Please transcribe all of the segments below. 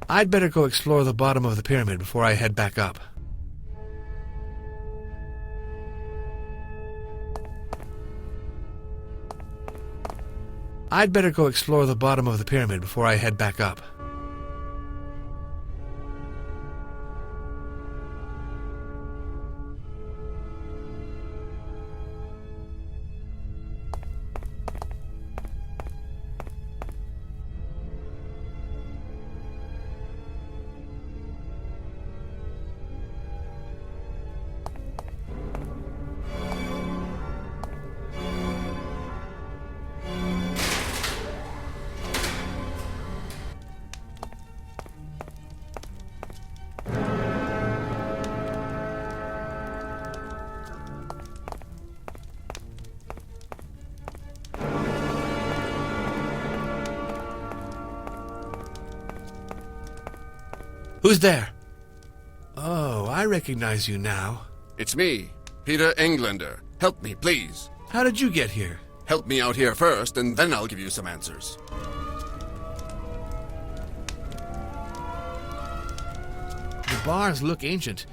I'd better go explore the bottom of the pyramid before I head back up. I'd better go explore the bottom of the pyramid before I head back up. Who's there? Oh, I recognize you now. It's me, Peter Englander. Help me, please. How did you get here? Help me out here first, and then I'll give you some answers. The bars look ancient.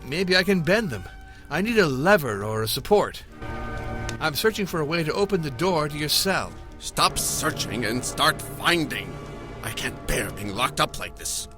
Maybe I can bend them. I need a lever or a support. I'm searching for a way to open the door to your cell. Stop searching and start finding. I can't bear being locked up like this.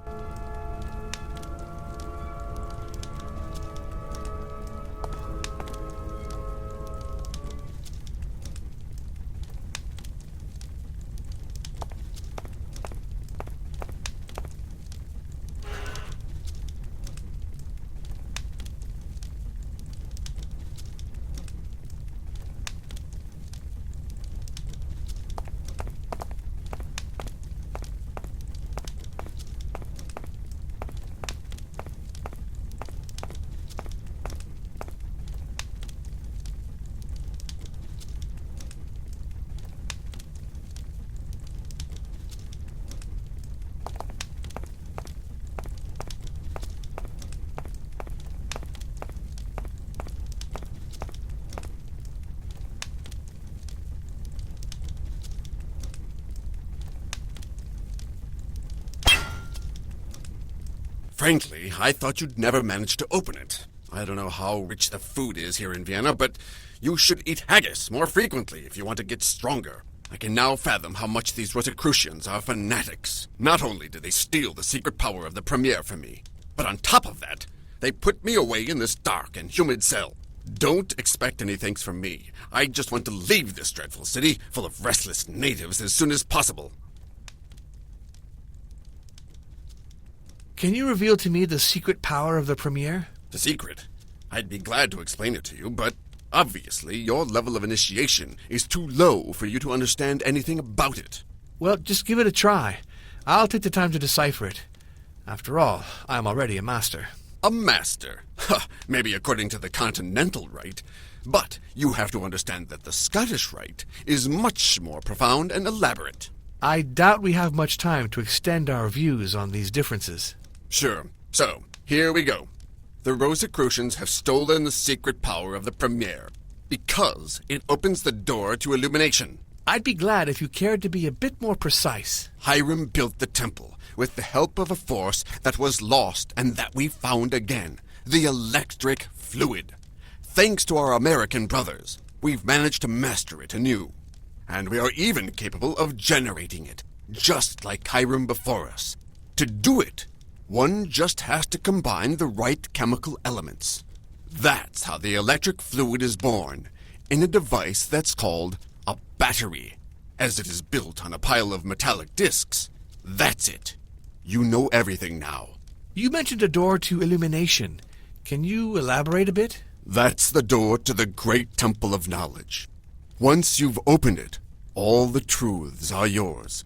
Frankly, I thought you'd never manage to open it. I don't know how rich the food is here in Vienna, but you should eat haggis more frequently if you want to get stronger. I can now fathom how much these Rosicrucians are fanatics. Not only did they steal the secret power of the Premier from me, but on top of that, they put me away in this dark and humid cell. Don't expect any thanks from me. I just want to leave this dreadful city full of restless natives as soon as possible. Can you reveal to me the secret power of the Premier? The secret? I'd be glad to explain it to you, but obviously your level of initiation is too low for you to understand anything about it. Well, just give it a try. I'll take the time to decipher it. After all, I'm already a master. A master? Maybe according to the continental rite. But you have to understand that the Scottish rite is much more profound and elaborate. I doubt we have much time to extend our views on these differences. Sure. So, here we go. The Rosicrucians have stolen the secret power of the Premier because it opens the door to illumination. I'd be glad if you cared to be a bit more precise. Hiram built the temple with the help of a force that was lost and that we found again, the electric fluid. Thanks to our American brothers, we've managed to master it anew. And we are even capable of generating it, just like Hiram before us. To do it, one just has to combine the right chemical elements. That's how the electric fluid is born, in a device that's called a battery. As it is built on a pile of metallic discs, that's it. You know everything now. You mentioned a door to illumination. Can you elaborate a bit? That's the door to the great temple of knowledge. Once you've opened it, all the truths are yours.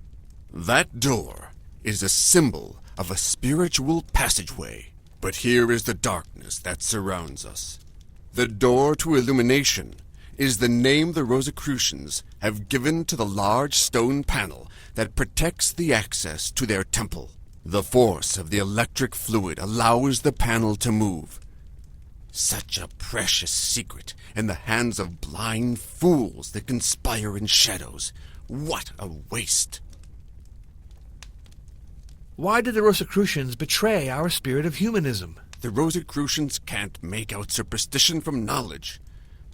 That door is a symbol of a spiritual passageway. But here is the darkness that surrounds us. The door to illumination is the name the Rosicrucians have given to the large stone panel that protects the access to their temple. The force of the electric fluid allows the panel to move. Such a precious secret in the hands of blind fools that conspire in shadows. What a waste! Why did the Rosicrucians betray our spirit of humanism? The Rosicrucians can't make out superstition from knowledge.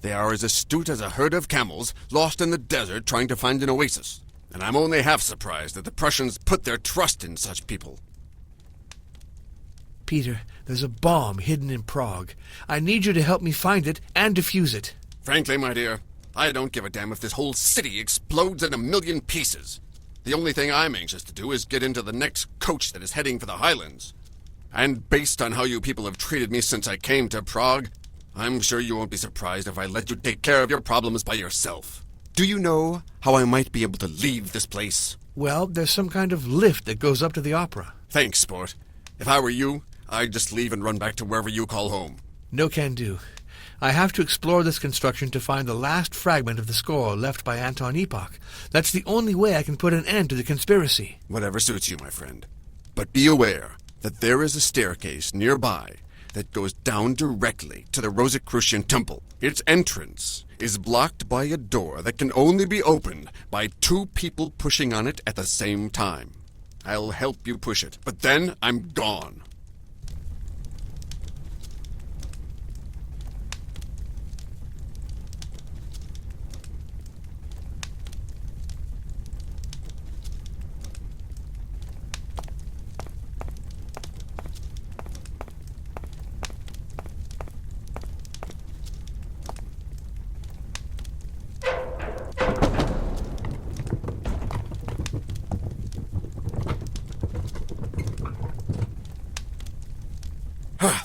They are as astute as a herd of camels lost in the desert trying to find an oasis. And I'm only half surprised that the Prussians put their trust in such people. Peter, there's a bomb hidden in Prague. I need you to help me find it and defuse it. Frankly, my dear, I don't give a damn if this whole city explodes in a million pieces. The only thing I'm anxious to do is get into the next coach that is heading for the Highlands. And based on how you people have treated me since I came to Prague, I'm sure you won't be surprised if I let you take care of your problems by yourself. Do you know how I might be able to leave this place? Well, there's some kind of lift that goes up to the opera. Thanks, sport. If I were you, I'd just leave and run back to wherever you call home. No can do. I have to explore this construction to find the last fragment of the score left by Anton Epoch. That's the only way I can put an end to the conspiracy. Whatever suits you, my friend. But be aware that there is a staircase nearby that goes down directly to the Rosicrucian temple. Its entrance is blocked by a door that can only be opened by two people pushing on it at the same time. I'll help you push it, but then I'm gone.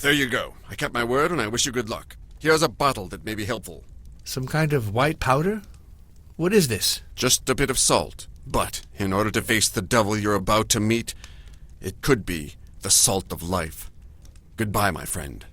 There you go. I kept my word and I wish you good luck. Here's a bottle that may be helpful. Some kind of white powder? What is this? Just a bit of salt. But in order to face the devil you're about to meet, it could be the salt of life. Goodbye, my friend.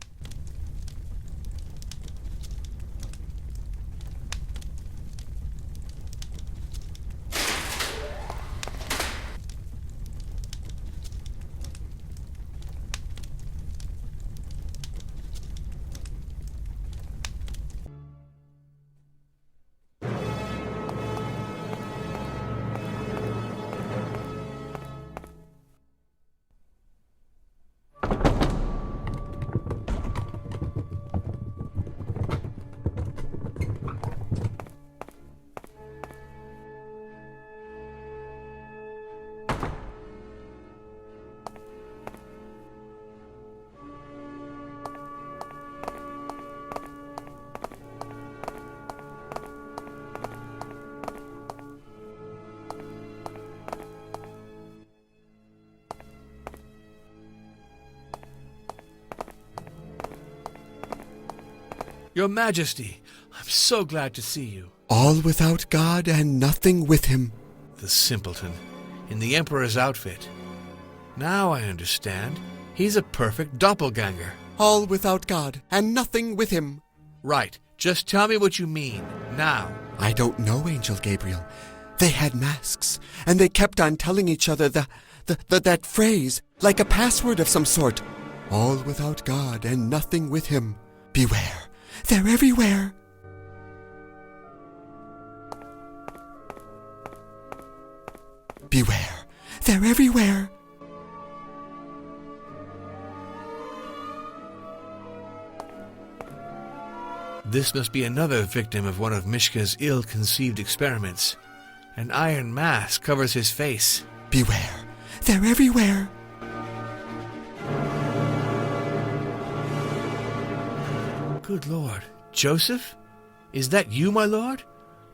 Your Majesty, I'm so glad to see you. All without God and nothing with him. The simpleton, in the Emperor's outfit. Now I understand. He's a perfect doppelganger. All without God and nothing with him. Right. Just tell me what you mean, now. I don't know, Angel Gabriel. They had masks, and they kept on telling each other that phrase, like a password of some sort. All without God and nothing with him. Beware. They're everywhere. Beware. They're everywhere. This must be another victim of one of Mishka's ill-conceived experiments. An iron mask covers his face. Beware. They're everywhere. Good Lord. Joseph? Is that you, my lord?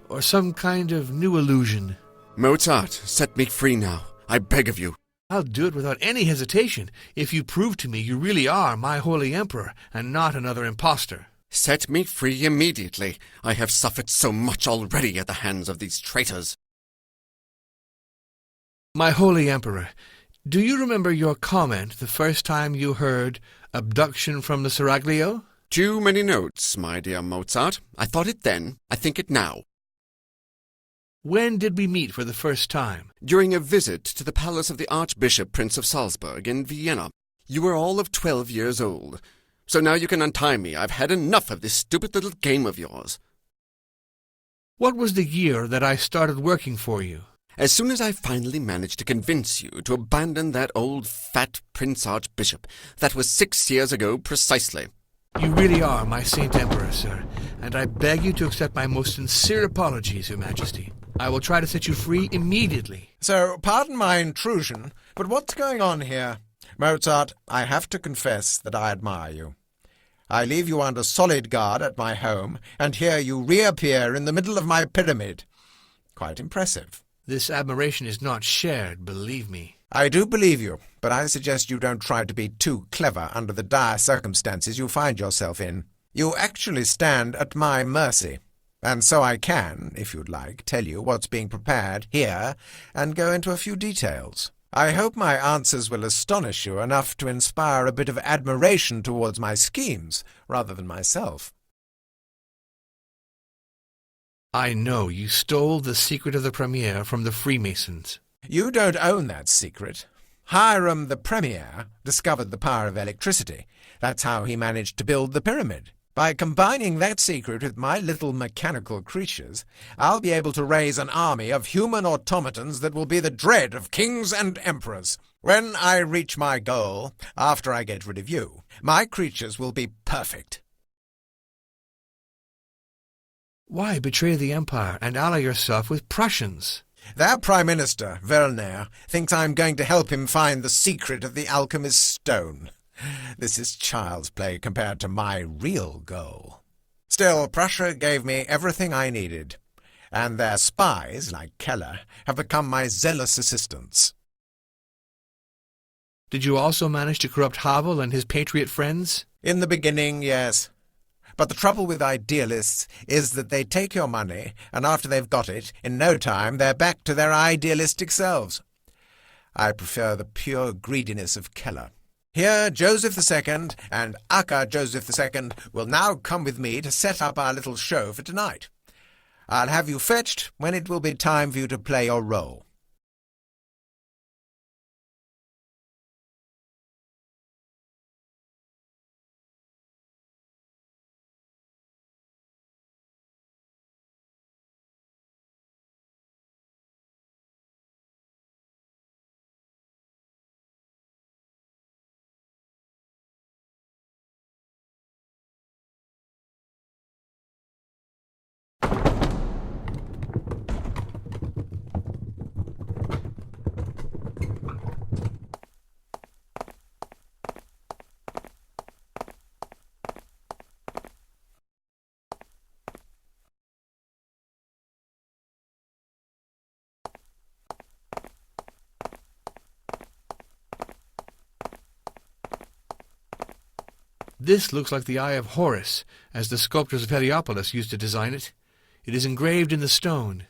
Or some kind of new illusion? Mozart, set me free now. I beg of you. I'll do it without any hesitation if you prove to me you really are my holy emperor and not another impostor. Set me free immediately. I have suffered so much already at the hands of these traitors. My holy emperor, do you remember your comment the first time you heard abduction from the Seraglio? Too many notes, my dear Mozart. I thought it then. I think it now. When did we meet for the first time? During a visit to the palace of the Archbishop Prince of Salzburg in Vienna. You were all of 12 years old. So now you can untie me. I've had enough of this stupid little game of yours. What was the year that I started working for you? As soon as I finally managed to convince you to abandon that old fat Prince Archbishop, that was 6 years ago precisely. You really are my Saint Emperor, sir, and I beg you to accept my most sincere apologies, Your Majesty. I will try to set you free immediately. So, pardon my intrusion, but what's going on here? Mozart, I have to confess that I admire you. I leave you under solid guard at my home, and here you reappear in the middle of my pyramid. Quite impressive. This admiration is not shared, believe me. I do believe you, but I suggest you don't try to be too clever under the dire circumstances you find yourself in. You actually stand at my mercy, and so I can, if you'd like, tell you what's being prepared here and go into a few details. I hope my answers will astonish you enough to inspire a bit of admiration towards my schemes, rather than myself. I know you stole the secret of the Premier from the Freemasons. You don't own that secret. Hiram the Premier discovered the power of electricity. That's how he managed to build the pyramid. By combining that secret with my little mechanical creatures, I'll be able to raise an army of human automatons that will be the dread of kings and emperors. When I reach my goal, after I get rid of you, my creatures will be perfect. Why betray the Empire and ally yourself with Prussians? Their Prime Minister, Werner, thinks I'm going to help him find the secret of the alchemist's stone. This is child's play compared to my real goal. Still, Prussia gave me everything I needed, and their spies, like Keller, have become my zealous assistants. Did you also manage to corrupt Havel and his patriot friends? In the beginning, yes. But the trouble with idealists is that they take your money, and after they've got it, in no time they're back to their idealistic selves. I prefer the pure greediness of Keller. Here, Joseph II and Aka Joseph II will now come with me to set up our little show for tonight. I'll have you fetched when it will be time for you to play your role. This looks like the Eye of Horus, as the sculptors of Heliopolis used to design it. It is engraved in the stone.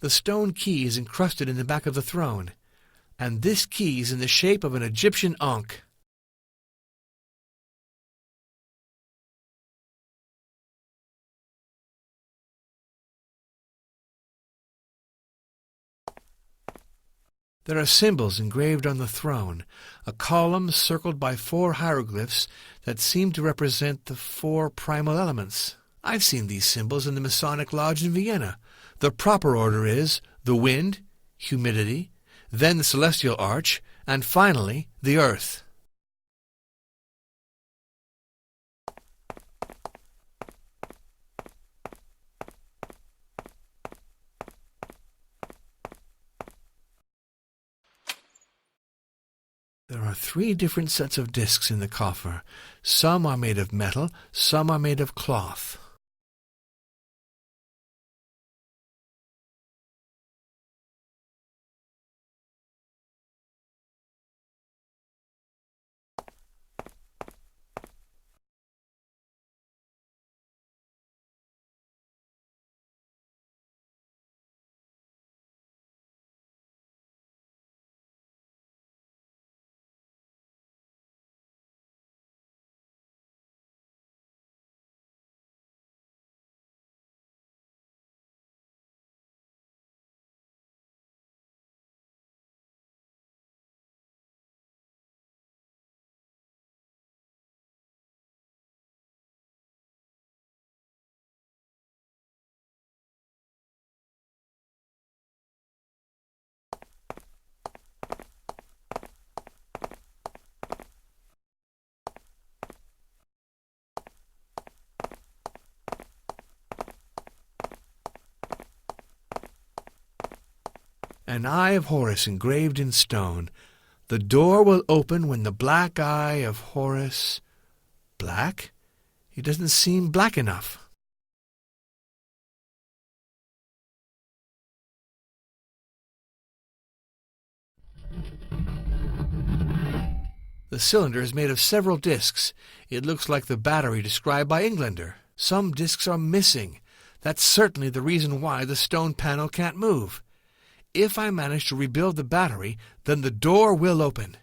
The stone key is encrusted in the back of the throne, and this key is in the shape of an Egyptian ankh. There are symbols engraved on the throne, a column circled by 4 hieroglyphs that seem to represent the 4 primal elements. I've seen these symbols in the Masonic Lodge in Vienna. The proper order is the wind, humidity, then the celestial arch, and finally the earth. There are 3 different sets of discs in the coffer. Some are made of metal, some are made of cloth. An eye of Horus engraved in stone. The door will open when the black eye of Horus... Black? It doesn't seem black enough. The cylinder is made of several discs. It looks like the battery described by Englander. Some discs are missing. That's certainly the reason why the stone panel can't move. If I manage to rebuild the battery, then the door will open.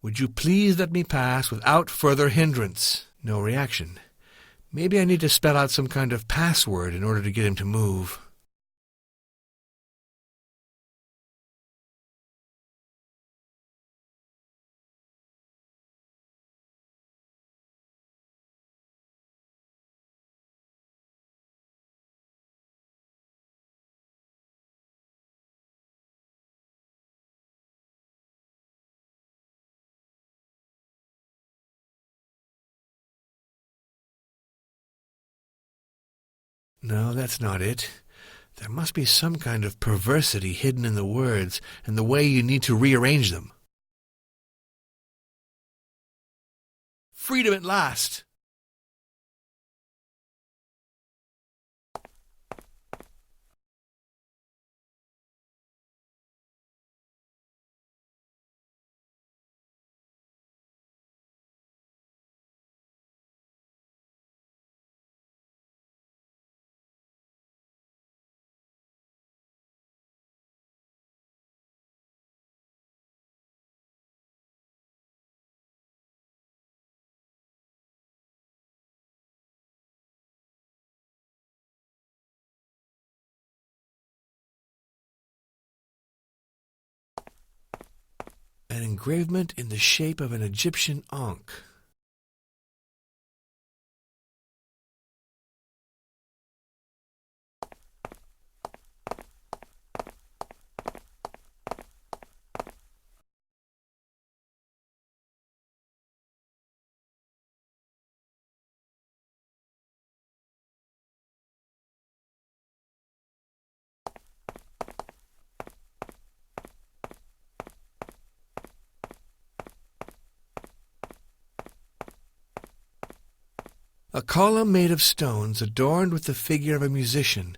Would you please let me pass without further hindrance? No reaction. Maybe I need to spell out some kind of password in order to get him to move. No, that's not it. There must be some kind of perversity hidden in the words and the way you need to rearrange them. Freedom at last! An engravement in the shape of an Egyptian ankh. A column made of stones adorned with the figure of a musician.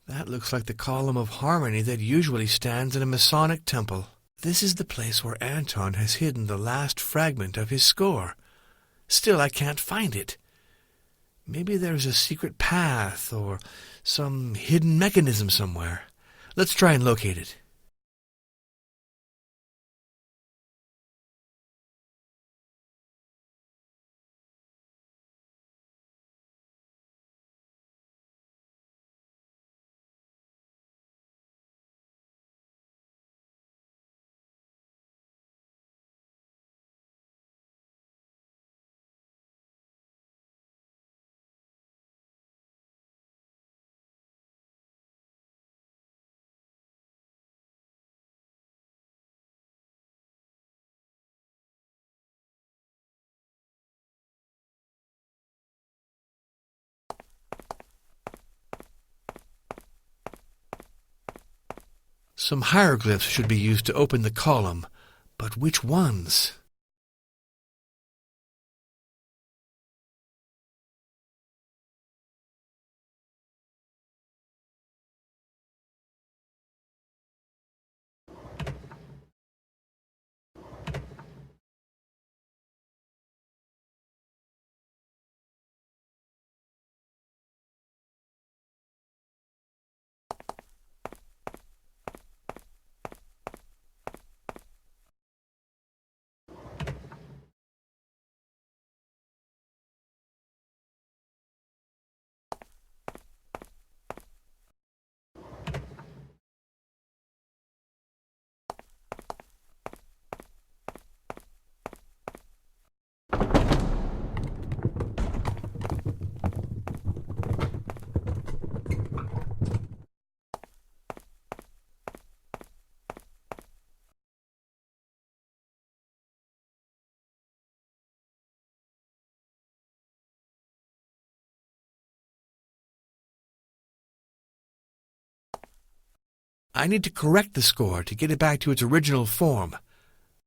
That looks like the column of harmony that usually stands in a Masonic temple. This is the place where Anton has hidden the last fragment of his score. Still, I can't find it. Maybe there's a secret path or some hidden mechanism somewhere. Let's try and locate it. Some hieroglyphs should be used to open the column, but which ones? I need to correct the score to get it back to its original form.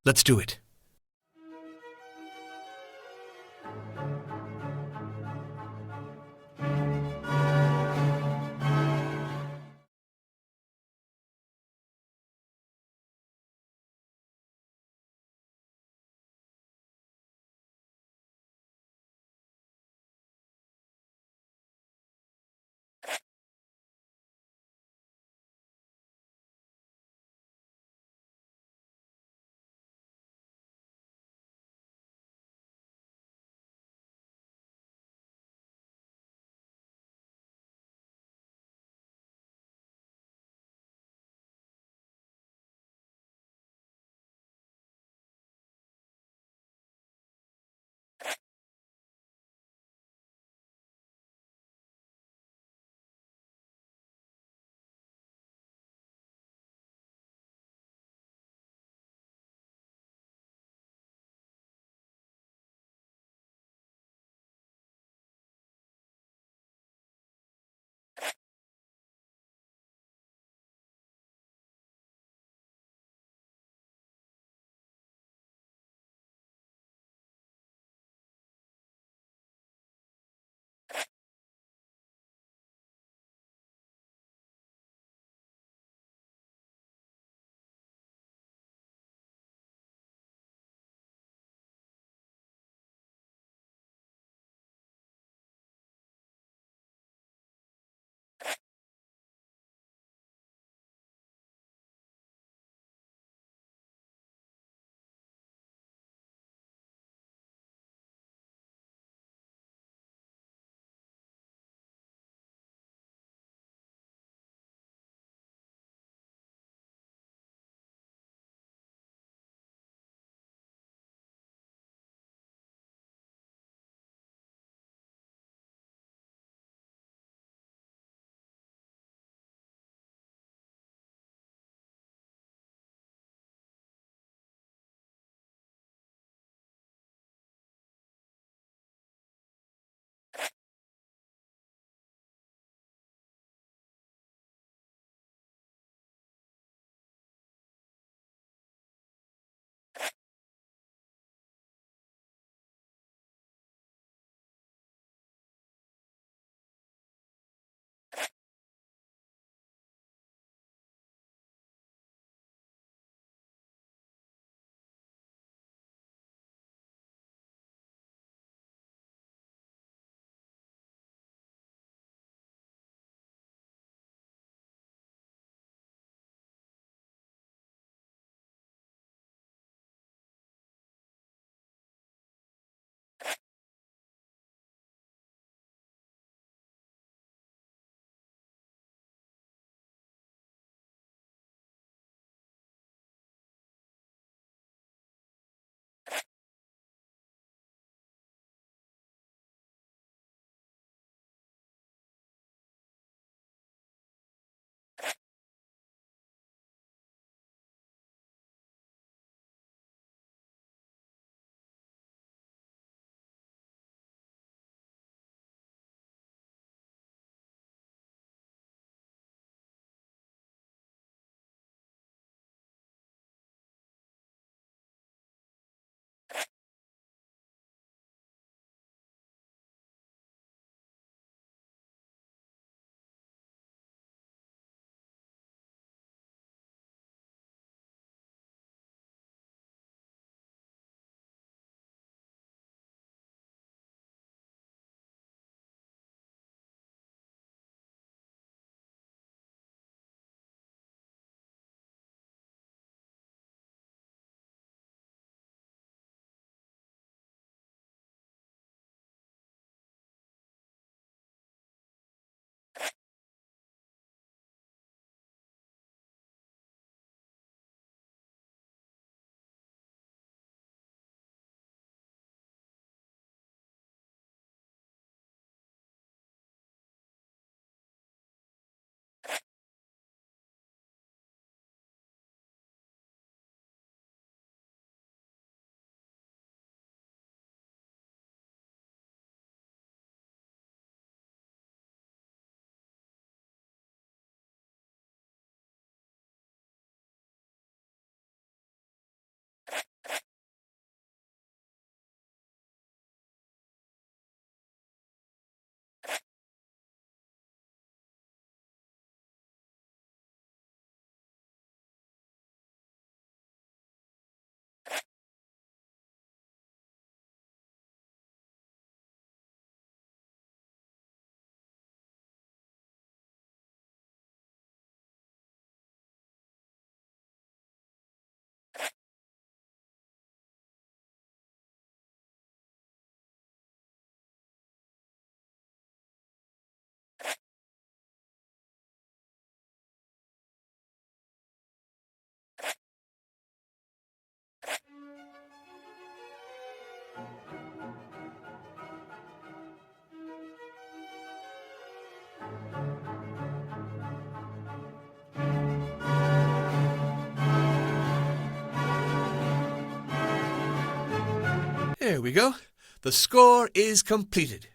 Let's do it. There we go. The score is completed.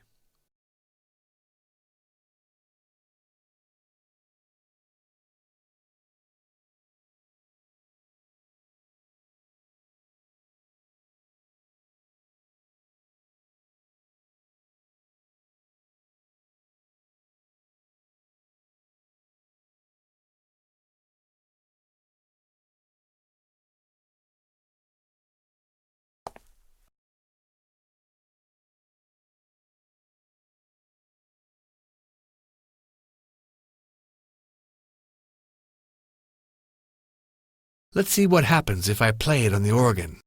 Let's see what happens if I play it on the organ.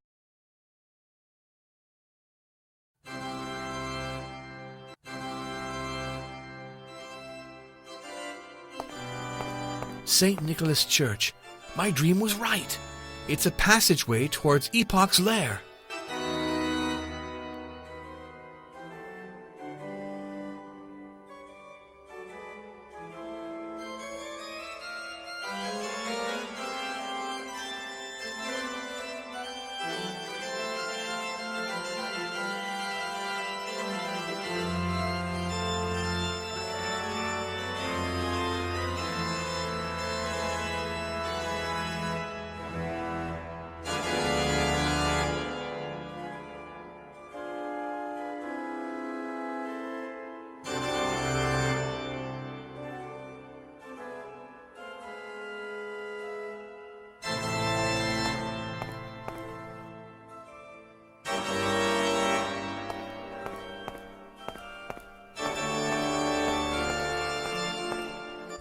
St. Nicholas Church. My dream was right. It's a passageway towards Epoch's lair.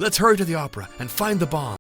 Let's hurry to the opera and find the bomb.